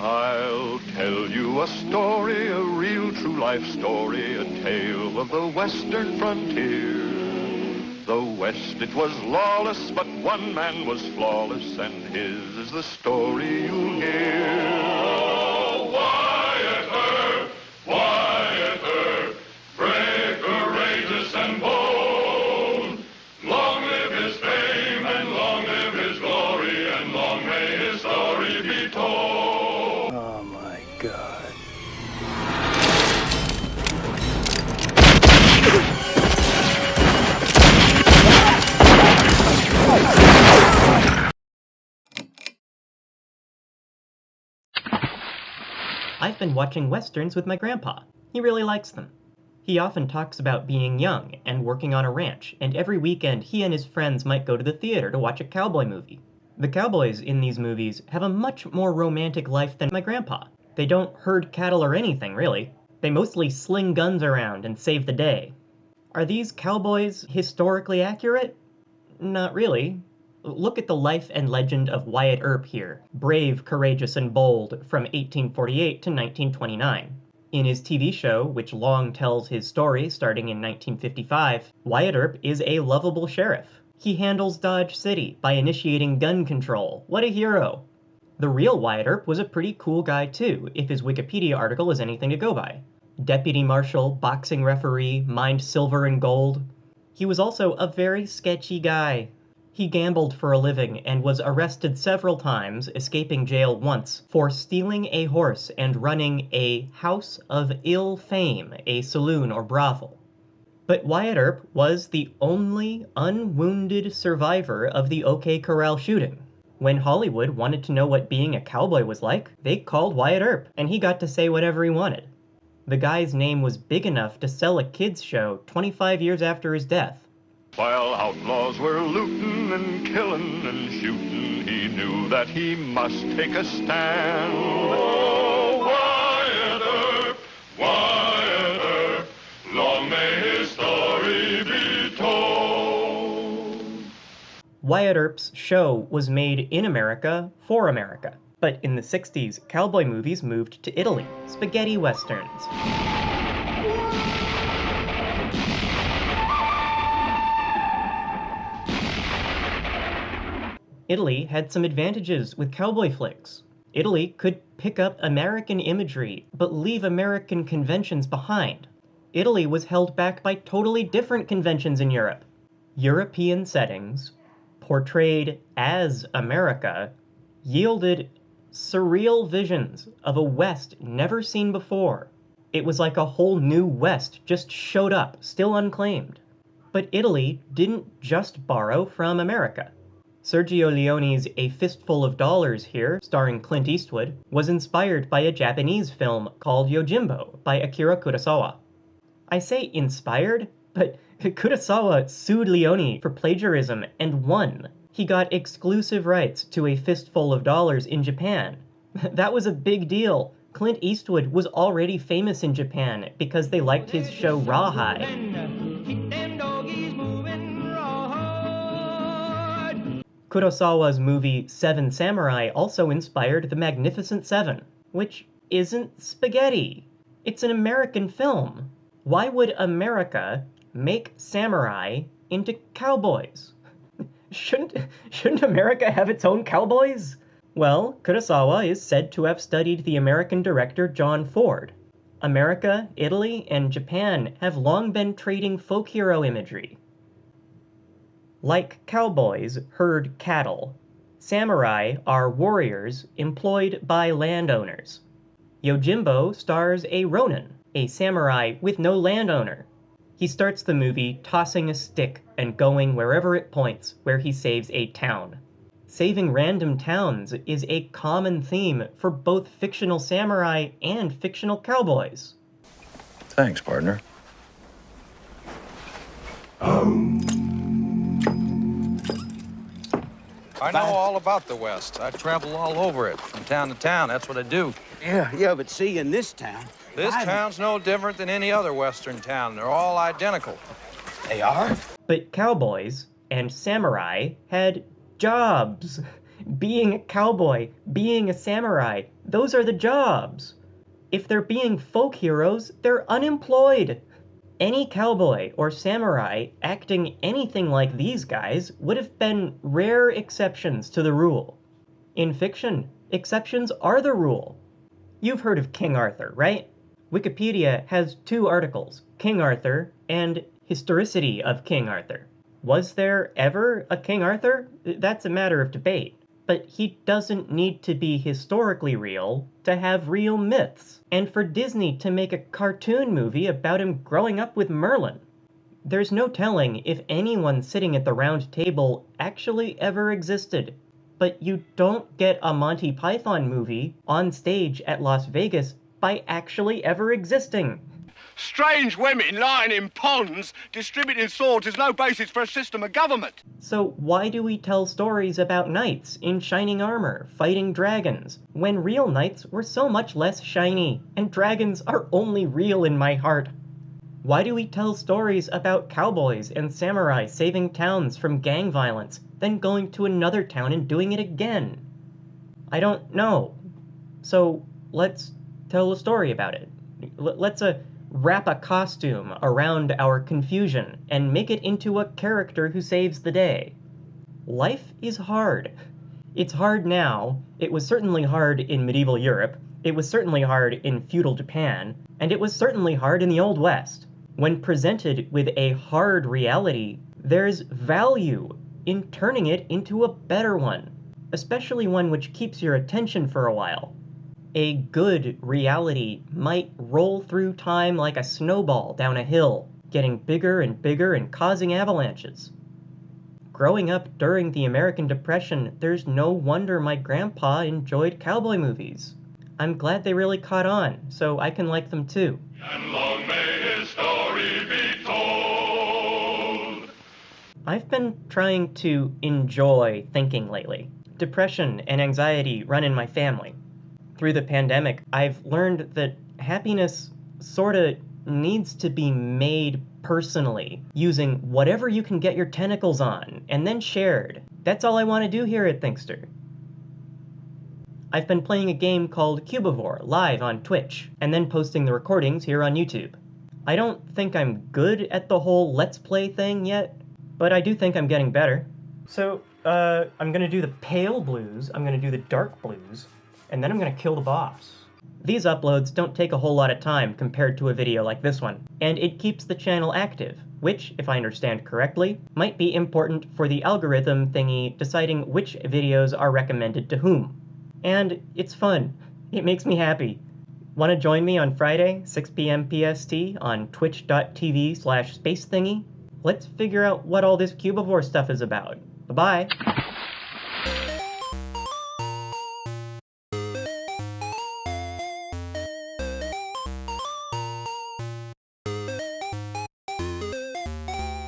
I'll tell you a story, a real true life story, a tale of the western frontier. The West, it was lawless, but one man was flawless, and his is the story you'll hear. Oh, Wyatt Earp, Wyatt Earp, brave, courageous, and bold. Long live his fame, and long live his glory, and long may his story be told. Oh, my God. I've been watching westerns with my grandpa. He really likes them. He often talks about being young and working on a ranch, and every weekend he and his friends might go to the theater to watch a cowboy movie. The cowboys in these movies have a much more romantic life than my grandpa. They don't herd cattle or anything, really. They mostly sling guns around and save the day. Are these cowboys historically accurate? Not really. Look at the life and legend of Wyatt Earp here, brave, courageous, and bold, from 1848 to 1929. In his TV show, which long tells his story starting in 1955, Wyatt Earp is a lovable sheriff. He handles Dodge City by initiating gun control. What a hero! The real Wyatt Earp was a pretty cool guy too, if his Wikipedia article is anything to go by. Deputy marshal, boxing referee, mined silver and gold. He was also a very sketchy guy. He gambled for a living and was arrested several times, escaping jail once, for stealing a horse and running a House of Ill Fame, a saloon or brothel. But Wyatt Earp was the only unwounded survivor of the OK Corral shooting. When Hollywood wanted to know what being a cowboy was like, they called Wyatt Earp, and he got to say whatever he wanted. The guy's name was big enough to sell a kids' show 25 years after his death. While outlaws were looting and killing and shooting, he knew that he must take a stand. Oh, Wyatt Earp, Wyatt Earp, long may his story be told. Wyatt Earp's show was made in America for America. But in the 60s, cowboy movies moved to Italy, spaghetti westerns. Italy had some advantages with cowboy flicks. Italy could pick up American imagery, but leave American conventions behind. Italy was held back by totally different conventions in Europe. European settings, portrayed as America, yielded surreal visions of a West never seen before. It was like a whole new West just showed up, still unclaimed. But Italy didn't just borrow from America. Sergio Leone's A Fistful of Dollars here, starring Clint Eastwood, was inspired by a Japanese film called Yojimbo by Akira Kurosawa. I say inspired, but Kurosawa sued Leone for plagiarism and won. He got exclusive rights to A Fistful of Dollars in Japan. That was a big deal. Clint Eastwood was already famous in Japan because they liked his show Rawhide. Kurosawa's movie Seven Samurai also inspired The Magnificent Seven, which isn't spaghetti. It's an American film. Why would America make samurai into cowboys? Shouldn't America have its own cowboys? Well, Kurosawa is said to have studied the American director John Ford. America, Italy, and Japan have long been trading folk hero imagery. Like cowboys herd cattle, samurai are warriors employed by landowners. Yojimbo stars a ronin, a samurai with no landowner. He starts the movie tossing a stick and going wherever it points, where he saves a town. Saving random towns is a common theme for both fictional samurai and fictional cowboys. Thanks, partner. I know all about the West. I travel all over it, from town to town. That's what I do. Yeah, but see, in this town... This town's no different than any other Western town. They're all identical. They are? But cowboys and samurai had jobs. Being a cowboy, being a samurai, those are the jobs. If they're being folk heroes, they're unemployed. Any cowboy or samurai acting anything like these guys would have been rare exceptions to the rule. In fiction, exceptions are the rule. You've heard of King Arthur, right? Wikipedia has 2 articles, King Arthur and Historicity of King Arthur. Was there ever a King Arthur? That's a matter of debate. But he doesn't need to be historically real to have real myths, and for Disney to make a cartoon movie about him growing up with Merlin. There's no telling if anyone sitting at the round table actually ever existed. But you don't get a Monty Python movie on stage at Las Vegas by actually ever existing. Strange women lying in ponds distributing swords is no basis for a system of government. So why do we tell stories about knights in shining armor fighting dragons, when real knights were so much less shiny, and dragons are only real in my heart? Why do we tell stories about cowboys and samurai saving towns from gang violence, then going to another town and doing it again? I don't know. So let's tell a story about it. Let's wrap a costume around our confusion and make it into a character who saves the day. Life is hard. It's hard now. It was certainly hard in medieval Europe. It was certainly hard in feudal Japan. And it was certainly hard in the Old West. When presented with a hard reality, there's value in turning it into a better one, especially one which keeps your attention for a while. A good reality might roll through time like a snowball down a hill, getting bigger and bigger and causing avalanches. Growing up during the American Depression, there's no wonder my grandpa enjoyed cowboy movies. I'm glad they really caught on, so I can like them too. And long may his story be told. I've been trying to enjoy thinking lately. Depression and anxiety run in my family. Through the pandemic, I've learned that happiness sorta needs to be made personally, using whatever you can get your tentacles on, and then shared. That's all I want to do here at Thinkster. I've been playing a game called Cubivore live on Twitch, and then posting the recordings here on YouTube. I don't think I'm good at the whole Let's Play thing yet, but I do think I'm getting better. So, I'm gonna do the pale blues, I'm gonna do the dark blues, and then I'm gonna kill the boss. These uploads don't take a whole lot of time compared to a video like this one, and it keeps the channel active, which, if I understand correctly, might be important for the algorithm thingy deciding which videos are recommended to whom. And it's fun. It makes me happy. Want to join me on Friday, 6 p.m. PST on twitch.tv/spacethingy? Let's figure out what all this Cubivore stuff is about. Bye-bye.